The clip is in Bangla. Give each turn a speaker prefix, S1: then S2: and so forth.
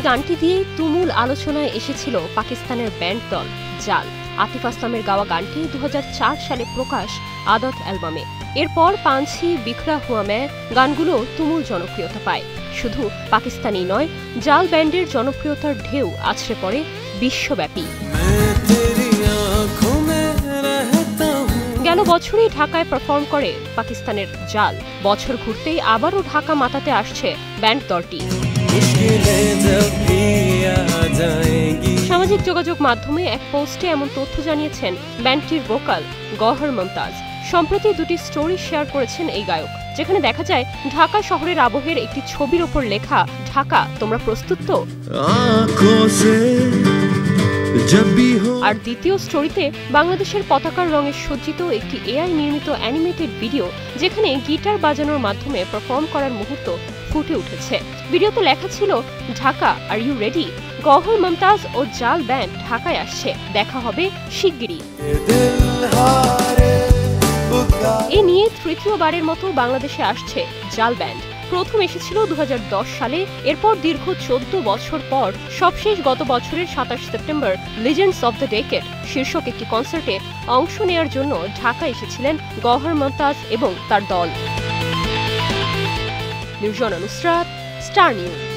S1: গানটি দিয়েই তুমুল আলোচনায় এসেছিল পাকিস্তানের ব্যান্ড দল জাল। আতিফ আসলামের গাওয়া গানটি 2004 সালে প্রকাশ আদত অ্যালবামে। এরপর পাঞ্ছি, বিখরা হুয়া মে গানগুলো তুমুল জনপ্রিয়তা পায়। শুধু পাকিস্তানি নয়, জাল ব্যান্ডের জনপ্রিয়তার ঢেউ আছড়ে পড়ে বিশ্বব্যাপী। গেল বছরই ঢাকায় পারফর্ম করে পাকিস্তানের জাল। বছর ঘুরতেই আবারও ঢাকা মাতাতে আসছে ব্যান্ড দলটি। সামাজিক যোগাযোগ মাধ্যমে এক পোস্টে এমন তথ্য জানিয়েছেন ব্যান্ডটির ভোকাল গওহর মুমতাজ। সম্প্রতি দুটি স্টোরি শেয়ার করেছেন এই গায়ক, যেখানে দেখা যায় ঢাকা শহরের আবহের একটি ছবির ওপর লেখা, ঢাকা তোমরা প্রস্তুত তো? আর দ্বিতীয় স্টোরিতে বাংলাদেশের পতাকার রঙে সজ্জিত একটি এআই নির্মিত অ্যানিমেটেড ভিডিও, যেখানে গিটার বাজানোর মাধ্যমে পারফর্ম করার মুহূর্ত ফুটে উঠেছে। ভিডিওতে লেখা ছিল, Dhaka are you ready? Gauhar Mumtaz ও জাল ব্যান্ড ঢাকায় আসছে, দেখা হবে শিগগিরই। এ নিয়ে তৃতীয়বারের মতো বাংলাদেশে আসছে জাল ব্যান্ড। প্রথম এসেছিল 2010 সালে, এরপর দীর্ঘ 14 বছর পর সবশেষ গত বছরের 27 September legends of the decade শীর্ষক একটি কনসার্টে অংশ নেয়ার জন্য ঢাকা এসেছিলেন গওহর মুমতাজ এবং তার দল। Nirjona Nusrat, star news.